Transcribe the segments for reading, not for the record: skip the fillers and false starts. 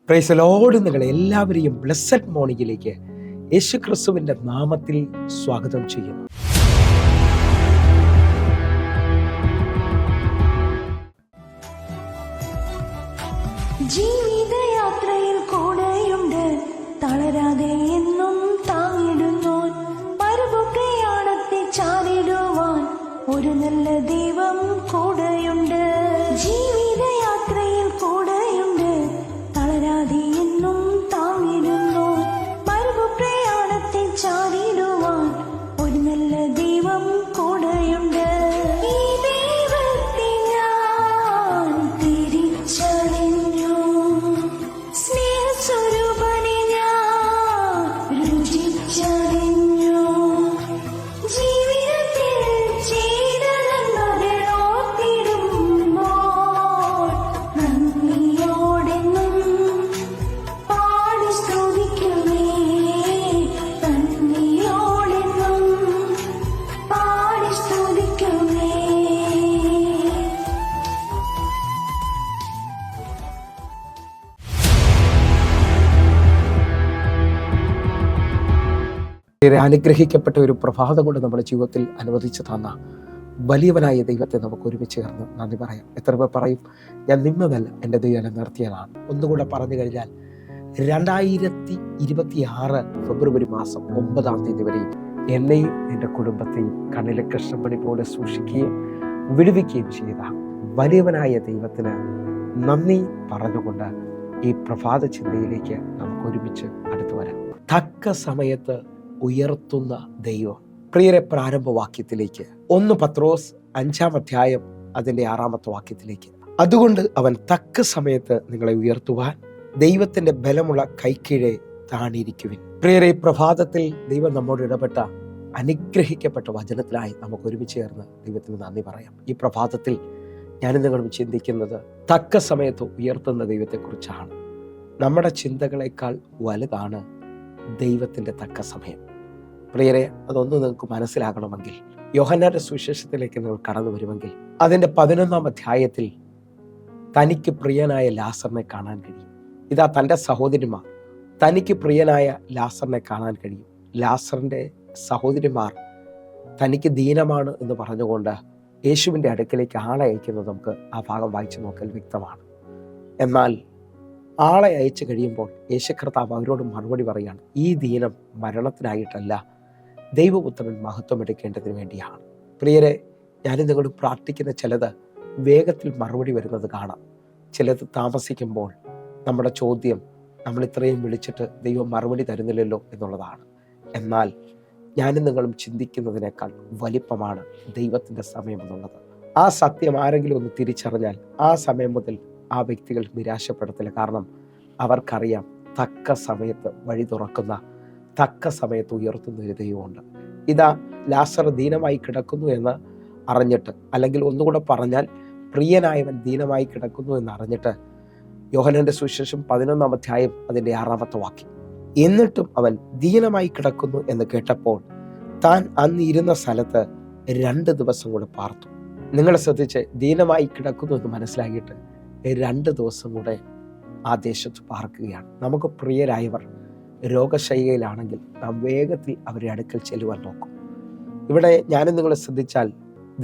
Praise Lord. നിങ്ങളെ എല്ലാവരെയും blessed മോർണിംഗിലേക്ക് യേശു ക്രിസ്തുവിൻ്റെ നാമത്തിൽ സ്വാഗതം ചെയ്യുന്നു. ജീവിതയാത്രയിൽ കൂടെയുണ്ട്, തളരാതെ എന്നും താങ്ങിടുന്നു. പരുപൊക്കെയാണത്തെ ചാടിടുവാൻ ഒരു നല്ല ദൈവം കൂടെയുണ്ട്. ജീവിതയാത്രയിൽ കൂടെയുണ്ട്, തളരാതെ എന്നും താങ്ങിടുന്നു. പരുപൊക്കെയാണത്തെ ചാടിടുവാൻ ഒരു നല്ല ദൈവം കൂടെയുണ്ട്. ഈ ദൈവത്തെ ഞാൻ തിരിച്ചറിഞ്ഞു, സ്നേഹസ്വരൂപനെ ഞാൻ രുചിച്ചറിഞ്ഞു. ജീവിതത്തിൽ ചെയ്ത നന്മകൾ ഓർത്തിടുമ്പോൾ നന്ദിയോടെന്നും പാടി സ്തുതിക്കുമേ. നന്ദിയോടെന്നും പാടി സ്തുതിക്കുമേ. അനുഗ്രഹിക്കപ്പെട്ട ഒരു പ്രഭാതം കൊണ്ട് നമ്മുടെ ജീവിതത്തിൽ അനുവദിച്ചു തന്ന വലിയവനായ ദൈവത്തെ നമുക്ക് ഒരുമിച്ച് ചേർന്ന് നന്ദി പറയാം. എത്ര പേർ പറയും, ഞാൻ നിന്നതല്ല, എൻ്റെ ദൈവം എന്നെ നിർത്തിയതാണ്? ഒന്നുകൂടെ പറഞ്ഞു കഴിഞ്ഞാൽ 2026 ഫെബ്രുവരി മാസം 9 വരെയും എന്നെയും എൻ്റെ കുടുംബത്തെയും കണ്ണിലെ കൃഷ്ണമണി പോലെ സൂക്ഷിക്കുകയും വിടുവിക്കുകയും ചെയ്ത വലിയവനായ ദൈവത്തിന് നന്ദി പറഞ്ഞുകൊണ്ട് ഈ പ്രഭാത ചിന്തയിലേക്ക് നമുക്ക് ഒരുമിച്ച് അടുത്തു വരാം. തക്ക സമയത്ത് ഉയർത്തുന്ന ദൈവം. പ്രിയരെ, പ്രാരംഭവാക്യത്തിലേക്ക് 1 പത്രോസ് 5-ാം അധ്യായം അതിൻ്റെ 6-ാമത്തെ വാക്യത്തിലേക്ക്. അതുകൊണ്ട് അവൻ തക്ക സമയത്ത് നിങ്ങളെ ഉയർത്തുവാൻ ദൈവത്തിന്റെ ബലമുള്ള കൈക്കീഴെ താണിരിക്കുവിൻ. പ്രിയരെ, പ്രഭാതത്തിൽ ദൈവം നമ്മോട് ഇടപെട്ട അനുഗ്രഹിക്കപ്പെട്ട വചനത്തിനായി നമുക്ക് ഒരുമിച്ച് ചേർന്ന് ദൈവത്തിന് നന്ദി പറയാം. ഈ പ്രഭാതത്തിൽ ഞാനും നിങ്ങളും ചിന്തിക്കുന്നത് തക്ക സമയത്ത് ഉയർത്തുന്ന ദൈവത്തെക്കുറിച്ചാണ്. നമ്മുടെ ചിന്തകളെക്കാൾ വലുതാണ് ദൈവത്തിൻ്റെ തക്ക സമയം. പ്രിയരെ, അതൊന്നും നിങ്ങൾക്ക് മനസ്സിലാകണമെങ്കിൽ യോഹന്നാന്റെ സുവിശേഷത്തിലേക്ക് നിങ്ങൾ കടന്നു വരുമെങ്കിൽ അതിൻ്റെ 11-ാം അധ്യായത്തിൽ തനിക്ക് പ്രിയനായ ലാസറിനെ കാണാൻ കഴിയും. ഇതാ തൻ്റെ സഹോദരിമാർ തനിക്ക് പ്രിയനായ ലാസറിനെ കാണാൻ കഴിയും. ലാസറിൻ്റെ സഹോദരിമാർ തനിക്ക് ദീനമാണ് എന്ന് പറഞ്ഞുകൊണ്ട് യേശുവിൻ്റെ അടുക്കലേക്ക് ആളെ അയക്കുന്നത് നമുക്ക് ആ ഭാഗം വായിച്ചു നോക്കൽ വ്യക്തമാണ്. എന്നാൽ ആളെ അയച്ചു കഴിയുമ്പോൾ യേശു കർത്താവ് അവരോട് മറുപടി പറയുകയാണ്, ഈ ദീനം മരണത്തിനായിട്ടല്ല, ദൈവപുത്രൻ മഹത്വം എടുക്കേണ്ടതിന് വേണ്ടിയാണ്. പ്രിയരെ, ഞാനും നിങ്ങളും പ്രാർത്ഥിക്കുന്ന ചിലത് വേഗത്തിൽ മറുപടി വരുന്നത് കാണാം. ചിലത് താമസിക്കുമ്പോൾ നമ്മുടെ ചോദ്യം, നമ്മൾ ഇത്രയും വിളിച്ചിട്ട് ദൈവം മറുപടി തരുന്നില്ലല്ലോ എന്നുള്ളതാണ്. എന്നാൽ ഞാനും നിങ്ങളും ചിന്തിക്കുന്നതിനേക്കാൾ വലിപ്പമാണ് ദൈവത്തിൻ്റെ സമയം എന്നുള്ളത്. ആ സത്യം ആരെങ്കിലും ഒന്ന് തിരിച്ചറിഞ്ഞാൽ ആ സമയം മുതൽ ആ വ്യക്തികൾ നിരാശപ്പെടത്തില്ല. കാരണം അവർക്കറിയാം തക്ക സമയത്ത് വഴി തുറക്കുന്ന, തക്ക സമയത്ത് ഉയർത്തുന്ന ഒരു ദൈവമുണ്ട്. ഇതാ ലാസർ ദീനമായി കിടക്കുന്നു എന്ന് അറിഞ്ഞിട്ട്, അല്ലെങ്കിൽ ഒന്നുകൂടെ പറഞ്ഞാൽ പ്രിയനായവൻ ദീനമായി കിടക്കുന്നു എന്ന് അറിഞ്ഞിട്ട് യോഹന്നാന്റെ സുവിശേഷം 11-ാം അധ്യായം അതിൻ്റെ 6-ാമത്തെ വാക്യം. എന്നിട്ടും അവൻ ദീനമായി കിടക്കുന്നു എന്ന് കേട്ടപ്പോൾ താൻ അന്ന് ഇരുന്ന സ്ഥലത്ത് 2 ദിവസം കൂടെ പാർത്തു. നിങ്ങളെ ശ്രദ്ധിച്ച്, ദീനമായി കിടക്കുന്നു എന്ന് മനസ്സിലാക്കിയിട്ട് 2 ദിവസം കൂടെ ആ ദേശത്ത് പാർക്കുകയാണ്. നമുക്ക് പ്രിയരായവർ രോഗശയ്യയിലാണെങ്കിൽ നാം വേഗത്തിൽ അവരുടെ അടുക്കൽ ചെല്ലുവാൻ നോക്കും. ഇവിടെ ഞാനും നിങ്ങൾ ശ്രദ്ധിച്ചാൽ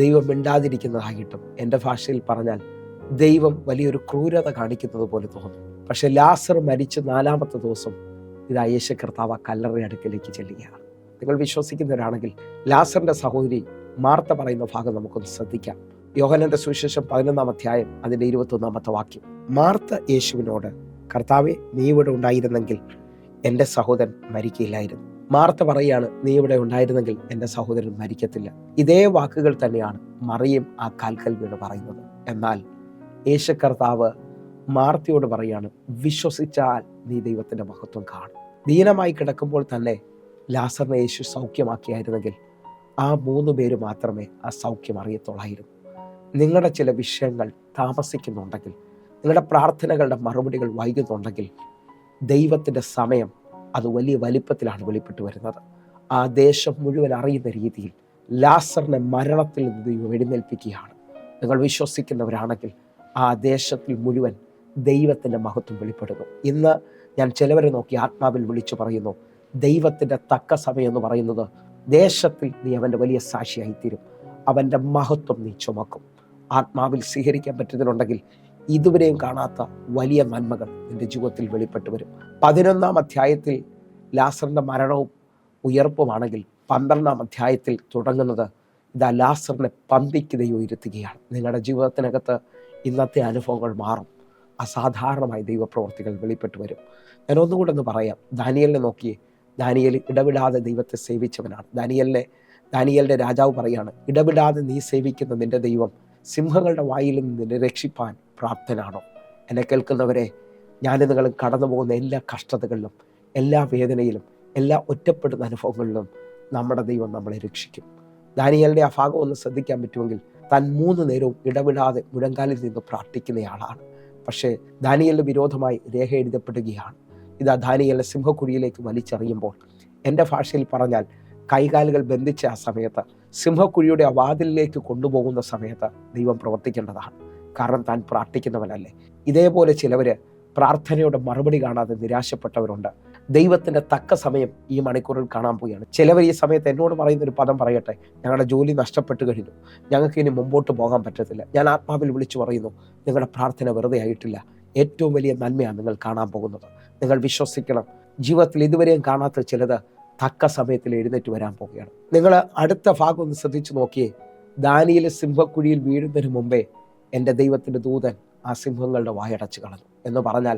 ദൈവം മിണ്ടാതിരിക്കുന്നതായിട്ടും, എൻ്റെ ഭാഷയിൽ പറഞ്ഞാൽ ദൈവം വലിയൊരു ക്രൂരത കാണിക്കുന്നത് പോലെ തോന്നും. പക്ഷെ ലാസർ മരിച്ച് 4-ാമത്തെ ദിവസം ഇതാ യേശു കർത്താവ് കല്ലറയുടെ അടുക്കലേക്ക് ചെല്ലുകയാണ്. നിങ്ങൾ വിശ്വസിക്കുന്നവരാണെങ്കിൽ ലാസറിന്റെ സഹോദരി മാർത്ത പറയുന്ന ഭാഗം നമുക്കൊന്ന് ശ്രദ്ധിക്കാം. യോഹന്നാന്റെ സുവിശേഷം 11-ാം അധ്യായം അതിൻ്റെ 21-ാമത്തെ വാക്യം. മാർത്ത യേശുവിനോട്, കർത്താവേ, നീ ഇവിടെ ഉണ്ടായിരുന്നെങ്കിൽ എൻ്റെ സഹോദരൻ മരിക്കില്ലായിരുന്നു. മാർത്ത പറയാണ്, നീ ഇവിടെ ഉണ്ടായിരുന്നെങ്കിൽ എൻ്റെ സഹോദരൻ മരിക്കത്തില്ല. ഇതേ വാക്കുകൾ തന്നെയാണ് മറിയം ആ കാൽക്കൽ വീണ് പറയുന്നത്. എന്നാൽ യേശു കർത്താവ് മാർത്തയോട് പറയാണ്, വിശ്വസിച്ചാൽ നീ ദൈവത്തിൻ്റെ മഹത്വം കാണും. ദീനമായി കിടക്കുമ്പോൾ തന്നെ ലാസറിനെ യേശു സൗഖ്യമാക്കിയായിരുന്നെങ്കിൽ ആ 3 പേര് മാത്രമേ ആ സൗഖ്യം അറിയത്തുള്ളായിരുന്നു. നിങ്ങളുടെ ചില വിഷയങ്ങൾ താമസിക്കുന്നുണ്ടെങ്കിൽ, നിങ്ങളുടെ പ്രാർത്ഥനകളുടെ മറുപടികൾ വൈകുന്നുണ്ടെങ്കിൽ, ദൈവത്തിൻ്റെ സമയം അത് വലിയ വലിപ്പത്തിലാണ് വെളിപ്പെട്ടു വരുന്നത്. ആ ദേശം മുഴുവൻ അറിയുന്ന രീതിയിൽ ലാസറിനെ മരണത്തിൽ നിന്ന് ദൈവം എഴുന്നേൽപ്പിക്കുകയാണ്. നിങ്ങൾ വിശ്വസിക്കുന്നവരാണെങ്കിൽ ആ ദേശത്തിൽ മുഴുവൻ ദൈവത്തിൻ്റെ മഹത്വം വെളിപ്പെടുന്നു. ഇന്ന് ഞാൻ ചിലവരെ നോക്കി ആത്മാവിൽ വിളിച്ചു പറയുന്നു, ദൈവത്തിൻ്റെ തക്ക സമയം എന്ന് പറയുന്നത് ദേശത്തിൽ നീ അവൻ്റെ വലിയ സാക്ഷിയായിത്തീരും. അവൻ്റെ മഹത്വം നീ ചുമക്കും. ആത്മാവിൽ സ്വീകരിക്കാൻ പറ്റുന്നുണ്ടെങ്കിൽ ഇതുവരെയും കാണാത്ത വലിയ നന്മകൾ നിന്റെ ജീവിതത്തിൽ വെളിപ്പെട്ടു വരും. 11-ാം അധ്യായത്തിൽ ലാസറിൻ്റെ മരണവും ഉയർപ്പുമാണെങ്കിൽ 12-ാം അധ്യായത്തിൽ തുടങ്ങുന്നത് ഇതാ ലാസറിനെ പന്തിക്ക് ദൈവം ഇരുത്തുകയാണ്. നിങ്ങളുടെ ജീവിതത്തിനകത്ത് ഇന്നത്തെ അനുഭവങ്ങൾ മാറും. അസാധാരണമായ ദൈവപ്രവർത്തികൾ വെളിപ്പെട്ടു വരും. ഞാൻ ഒന്നുകൂടെ ഒന്ന് പറയാം. ദാനിയേലിനെ നോക്കിയേ. ദാനിയേൽ ഇടവിടാതെ ദൈവത്തെ സേവിച്ചവനാണ്. ദാനിയേലിൻ്റെ രാജാവ് പറയാണ്, ഇടവിടാതെ നീ സേവിക്കുന്ന നിന്റെ ദൈവം സിംഹങ്ങളുടെ വായിൽ നിന്ന് നിന്നെ രക്ഷിപ്പാൻ പ്രാപ്തനാണോ? എന്നെ കേൾക്കുന്നവരെ, ഞാനും നിങ്ങളും കടന്നു പോകുന്ന എല്ലാ കഷ്ടതകളിലും, എല്ലാ വേദനയിലും, എല്ലാ ഒറ്റപ്പെടുന്ന അനുഭവങ്ങളിലും നമ്മുടെ ദൈവം നമ്മളെ രക്ഷിക്കും. ദാനിയേലിൻ്റെ ആ ഭാഗം ഒന്ന് ശ്രദ്ധിക്കാൻ പറ്റുമെങ്കിൽ, താൻ 3 നേരവും ഇടവിടാതെ മുഴങ്കാലിൽ നിന്ന് പ്രാർത്ഥിക്കുന്നയാളാണ്. പക്ഷേ ദാനിയേലിന് വിരോധമായി രേഖ എഴുതപ്പെടുകയാണ്. ഇതാ ദാനിയേലിനെ സിംഹക്കുഴിയിലേക്ക് വലിച്ചെറിയുമ്പോൾ, എൻ്റെ ഭാഷയിൽ പറഞ്ഞാൽ കൈകാലുകൾ ബന്ധിച്ച ആ സമയത്ത്, സിംഹക്കുഴിയുടെ ആ വാതിലിലേക്ക് കൊണ്ടുപോകുന്ന സമയത്ത് ദൈവം പ്രവർത്തിക്കേണ്ടതാണ്. കാരണം താൻ പ്രാർത്ഥിക്കുന്നവനല്ലേ. ഇതേപോലെ ചിലവര് പ്രാർത്ഥനയുടെ മറുപടി കാണാതെ നിരാശപ്പെട്ടവരുണ്ട്. ദൈവത്തിൻ്റെ തക്ക സമയം ഈ മണിക്കൂറിൽ കാണാൻ പോവുകയാണ്. ചിലവർ ഈ സമയത്ത് എന്നോട് പറയുന്നൊരു പദം പറയട്ടെ, ഞങ്ങളുടെ ജോലി നഷ്ടപ്പെട്ടു കഴിഞ്ഞു, ഞങ്ങൾക്ക് ഇനി മുമ്പോട്ട് പോകാൻ പറ്റത്തില്ല. ഞാൻ ആത്മാവിൽ വിളിച്ചു പറയുന്നു, നിങ്ങളുടെ പ്രാർത്ഥന വെറുതെ ആയിട്ടില്ല. ഏറ്റവും വലിയ നന്മയാണ് നിങ്ങൾ കാണാൻ പോകുന്നത്. നിങ്ങൾ വിശ്വസിക്കണം. ജീവിതത്തിൽ ഇതുവരെയും കാണാത്ത ചിലത് തക്ക സമയത്തിൽ എഴുന്നേറ്റ് വരാൻ പോവുകയാണ്. നിങ്ങൾ അടുത്ത ഭാഗം ഒന്ന് ശ്രദ്ധിച്ചു നോക്കിയേ. ദാനിയേൽ സിംഹക്കുഴിയിൽ വീഴുന്നതിന് മുമ്പേ എൻ്റെ ദൈവത്തിൻ്റെ ദൂതൻ ആ സിംഹങ്ങളുടെ വായടച്ചു കളഞ്ഞു എന്ന് പറഞ്ഞാൽ,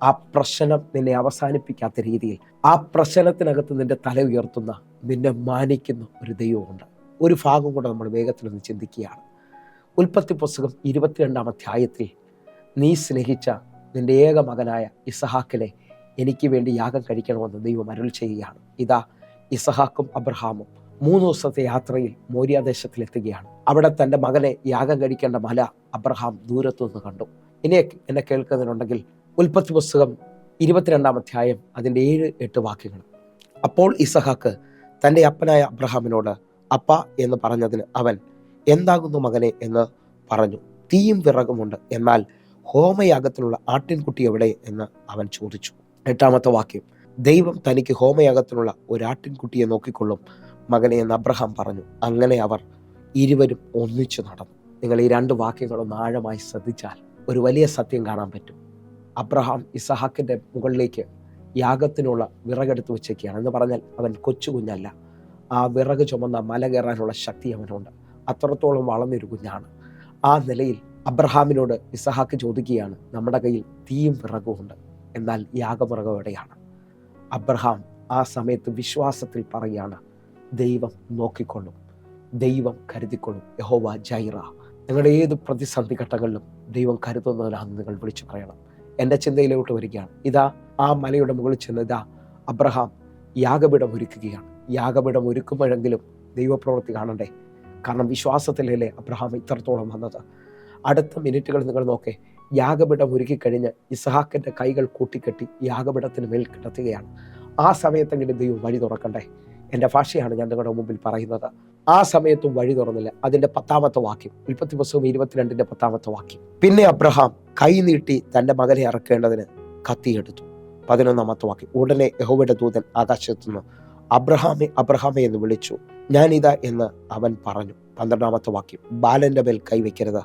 ആ പ്രശ്നം നിന്നെ അവസാനിപ്പിക്കാത്ത രീതിയിൽ, ആ പ്രശ്നത്തിനകത്ത് നിന്റെ തല ഉയർത്തുന്ന, നിന്നെ മാനിക്കുന്ന ഒരു ദൈവമുണ്ട്. ഒരു ഭാഗം കൂടെ നമ്മൾ വേഗത്തിലൊന്ന് ചിന്തിക്കുകയാണ്. ഉൽപ്പത്തി പുസ്തകം 22-ാം അധ്യായത്തിൽ, നീ സ്നേഹിച്ച നിന്റെ ഏക മകനായ ഇസഹാക്കിനെ എനിക്ക് വേണ്ടി യാഗം കഴിക്കണമെന്ന് ദൈവം അരുൾ ചെയ്യുകയാണ്. ഇതാ ഇസഹാക്കും അബ്രഹാമും 3 ദിവസത്തെ യാത്രയിൽ മോര്യാദേശത്തിലെത്തുകയാണ്. അവിടെ തൻ്റെ മകനെ യാഗം കഴിക്കേണ്ട മല അബ്രഹാം ദൂരത്തു നിന്ന് കണ്ടു. ഇനി എന്നെ കേൾക്കുന്നുണ്ടെങ്കിൽ ഉൽപ്പത്തി പുസ്തകം 22-ാം അധ്യായം അതിൻ്റെ 7-8 വാക്യങ്ങൾ. അപ്പോൾ ഇസഹാക്ക് തൻ്റെ അപ്പനായ അബ്രഹാമിനോട് അപ്പ എന്ന് പറഞ്ഞതിന് അവൻ, എന്താകുന്നു മകനെ എന്ന് പറഞ്ഞു. തീയും വിറകുമുണ്ട്, എന്നാൽ ഹോമയാഗത്തിനുള്ള ആട്ടിൻകുട്ടി എവിടെ എന്ന് അവൻ ചോദിച്ചു. 8-ാമത്തെ വാക്യം, ദൈവം തനിക്ക് ഹോമയാഗത്തിനുള്ള ഒരു ആട്ടിൻകുട്ടിയെ നോക്കിക്കൊള്ളും മകനെ എന്ന് അബ്രഹാം പറഞ്ഞു. അങ്ങനെ അവർ ഇരുവരും ഒന്നിച്ചു നടന്നു. നിങ്ങൾ ഈ 2 വാക്യങ്ങളൊന്ന് ആഴമായി ശ്രദ്ധിച്ചാൽ ഒരു വലിയ സത്യം കാണാൻ പറ്റും. അബ്രഹാം ഇസഹാക്കിൻ്റെ മുകളിലേക്ക് യാഗത്തിനുള്ള വിറകെടുത്ത് വെച്ചേക്കുകയാണ്. എന്ന് പറഞ്ഞാൽ അവൻ കൊച്ചു കുഞ്ഞല്ല. ആ വിറക് ചുമന്ന മല കയറാനുള്ള ശക്തി അവനുണ്ട്. അത്രത്തോളം വളർന്നൊരു കുഞ്ഞാണ്. ആ നിലയിൽ അബ്രഹാമിനോട് ഇസഹാക്ക് ചോദിക്കുകയാണ്, നമ്മുടെ കയ്യിൽ തീയും വിറകുമുണ്ട്, എന്നാൽ യാഗവിറക് എവിടെയാണ്? അബ്രഹാം ആ സമയത്ത് വിശ്വാസത്തിൽ പറയുകയാണ്, ദൈവം നോക്കിക്കൊള്ളും, ദൈവം കരുതിക്കൊള്ളും, യഹോവ ജൈറ. നിങ്ങളുടെ ഏത് പ്രതിസന്ധി ഘട്ടങ്ങളിലും ദൈവം കരുതുന്നതിനാണെന്ന് നിങ്ങൾ വിളിച്ചു പറയണം. എൻ്റെ ചിന്തയിലോട്ട് വരികയാണ്. ഇതാ ആ മലയുടെ മുകളിൽ ചെന്ന് ഇതാ അബ്രഹാം യാഗപീഠം ഒരുക്കുകയാണ്. യാഗപീഠം ഒരുക്കുമ്പോഴെങ്കിലും ദൈവപ്രവൃത്തി കാണണ്ടേ? കാരണം വിശ്വാസത്തിലല്ലേ അബ്രഹാം ഇത്രത്തോളം വന്നത്. അടുത്ത മിനിറ്റുകൾ നിങ്ങൾ നോക്കേ. യാഗപീഠം ഒരുക്കി കഴിഞ്ഞ് ഇസഹാക്കിൻ്റെ കൈകൾ കൂട്ടിക്കെട്ടി യാഗപീഠത്തിന് മേൽ കിടത്തുകയാണ്. ആ സമയത്തെങ്കിലും ദൈവം വഴി തുറക്കണ്ടേ? എൻ്റെ ഭാഷയാണ് ഞാൻ നിങ്ങളുടെ മുമ്പിൽ പറയുന്നത്. ആ സമയത്തും വഴി തുറന്നില്ല. അതിൻ്റെ 10-ാമത്തെ വാക്യം, ഉൽപ്പത്തി പുസ്തകം 22-ന്റെ 10-ാമത്തെ വാക്യം, പിന്നെ അബ്രഹാം കൈ നീട്ടി തൻ്റെ മകനെ ഇറക്കേണ്ടതിന് കത്തിയെടുത്തു. 11-ാമത്തെ വാക്യം, ഉടനെ യഹോവയുടെ ദൂതൻ ആകാശത്തുനിന്ന് അബ്രഹാമേ അബ്രഹാമേ എന്ന് വിളിച്ചു. ഞാനിതാ എന്ന് അവൻ പറഞ്ഞു. 12-ാമത്തെ വാക്യം, ബാലന്റെ മേൽ കൈവയ്ക്കരുത്,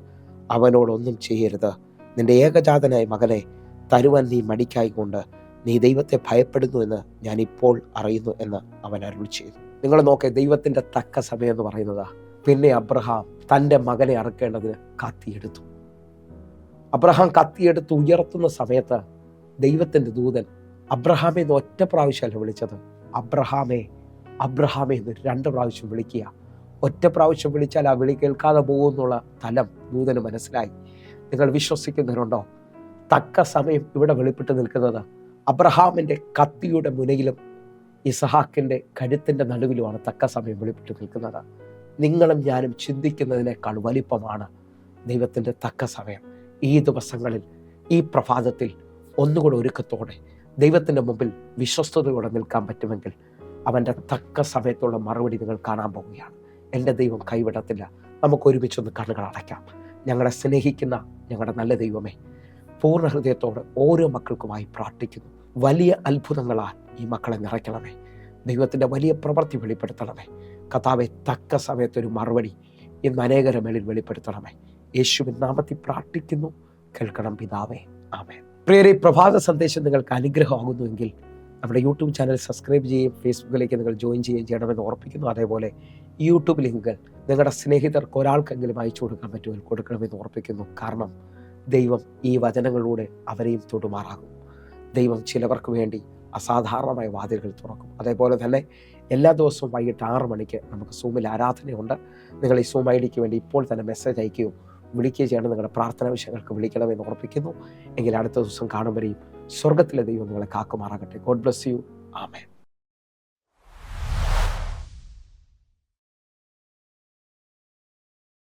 അവനോടൊന്നും ചെയ്യരുത്. നിന്റെ ഏകജാതനായ മകനെ തരുവാൻ നീ മടിക്കായിക്കൊണ്ട് നീ ദൈവത്തെ ഭയപ്പെടുന്നു എന്ന് ഞാൻ ഇപ്പോൾ അറിയുന്നു എന്ന് അവൻ അരുൾ ചെയ്തു. നിങ്ങൾ നോക്കേ, ദൈവത്തിൻ്റെ തക്ക സമയം എന്ന് പറയുന്നതാ. പിന്നെ അബ്രഹാം തൻ്റെ മകനെ അറക്കേണ്ടതിന് കത്തിയെടുത്തു. അബ്രഹാം കത്തിയെടുത്ത് ഉയർത്തുന്ന സമയത്ത് ദൈവത്തിൻ്റെ ദൂതൻ അബ്രഹാമെ എന്ന് ഒറ്റ പ്രാവശ്യമല്ല വിളിച്ചത്, അബ്രഹാമേ അബ്രഹാമേ എന്ന് 2 പ്രാവശ്യം വിളിക്കുക. ഒറ്റ പ്രാവശ്യം വിളിച്ചാൽ ആ വിളി കേൾക്കാതെ പോകുന്നുള്ള തലം ദൂതന് മനസ്സിലായി. നിങ്ങൾ വിശ്വസിക്കുന്നവരുണ്ടോ? തക്ക സമയം ഇവിടെ വെളിപ്പെട്ട് നിൽക്കുന്നത് അബ്രഹാമിൻ്റെ കത്തിയുടെ മുനയിലും ഇസഹാക്കിൻ്റെ കഴുത്തിൻ്റെ നടുവിലുമാണ് തക്ക സമയം വെളിപ്പെട്ട് നിൽക്കുന്നത്. നിങ്ങളും ഞാനും ചിന്തിക്കുന്നതിനേക്കാൾ വലിപ്പമാണ് ദൈവത്തിൻ്റെ തക്ക സമയം. ഈ ദിവസങ്ങളിൽ, ഈ പ്രഭാതത്തിൽ ഒന്നുകൂടെ ഒരുക്കത്തോടെ ദൈവത്തിൻ്റെ മുമ്പിൽ വിശ്വസ്തയോടെ നിൽക്കാൻ പറ്റുമെങ്കിൽ അവൻ്റെ തക്ക സമയത്തുള്ള മറുപടി നിങ്ങൾ കാണാൻ പോവുകയാണ്. എൻ്റെ ദൈവം കൈവിടത്തില്ല. നമുക്ക് ഒരുമിച്ചൊന്ന് കണ്ണുകൾ അടയ്ക്കാം. ഞങ്ങളെ സ്നേഹിക്കുന്ന ഞങ്ങളുടെ നല്ല ദൈവമേ, പൂർണ്ണ ഹൃദയത്തോടെ ഓരോ മക്കൾക്കുമായി പ്രാർത്ഥിക്കുന്നു. വലിയ അത്ഭുതങ്ങളാൽ ഈ മക്കളെ നിറയ്ക്കണമേ. ദൈവത്തിൻ്റെ വലിയ പ്രവൃത്തി വെളിപ്പെടുത്തണമേ. കർത്താവെ, തക്ക സമയത്തൊരു മറുപടി ഇന്ന് അനേകരുടെ മേളിൽ വെളിപ്പെടുത്തണമേ. യേശുവിൻ നാമത്തിൽ പ്രാർത്ഥിക്കുന്നു, കേൾക്കണം പിതാവേ, ആമേൻ. പ്രിയരെ, പ്രഭാത സന്ദേശം നിങ്ങൾക്ക് അനുഗ്രഹമാകുന്നുവെങ്കിൽ നമ്മുടെ യൂട്യൂബ് ചാനൽ സബ്സ്ക്രൈബ് ചെയ്യുകയും ഫേസ്ബുക്കിലേക്ക് നിങ്ങൾ ജോയിൻ ചെയ്യുകയും ചെയ്യണമെന്ന് ഓർപ്പിക്കുന്നു. അതേപോലെ യൂട്യൂബ് ലിങ്കുകൾ നിങ്ങളുടെ സ്നേഹിതർക്ക് ഒരാൾക്കെങ്കിലും അയച്ചു കൊടുക്കാൻ പറ്റുമെങ്കിൽ കൊടുക്കണമെന്ന് ഓർപ്പിക്കുന്നു. കാരണം ദൈവം ഈ വചനങ്ങളിലൂടെ അവരെയും തൊടുമാറാകും. ദൈവം ചിലവർക്ക് വേണ്ടി അസാധാരണമായ വാതിലുകൾ തുറക്കും. അതേപോലെ തന്നെ എല്ലാ ദിവസവും വൈകിട്ട് 6 മണിക്ക് നമുക്ക് സൂമിൽ ആരാധനയുണ്ട്. നിങ്ങൾ ഈ സൂം ഐഡിക്ക് വേണ്ടി ഇപ്പോൾ തന്നെ മെസ്സേജ് അയക്കുകയും വിളിക്കുകയും ചെയ്യണം. നിങ്ങളുടെ പ്രാർത്ഥനാ വിഷയങ്ങൾക്ക് വിളിക്കണമെന്ന് ഓർപ്പിക്കുന്നു. എങ്കിൽ അടുത്ത ദിവസം കാണുമ്പോഴേയും സ്വർഗത്തിലെ ദൈവം നിങ്ങളെ കാക്കുമാറാകട്ടെ. God bless you. ആമേൻ.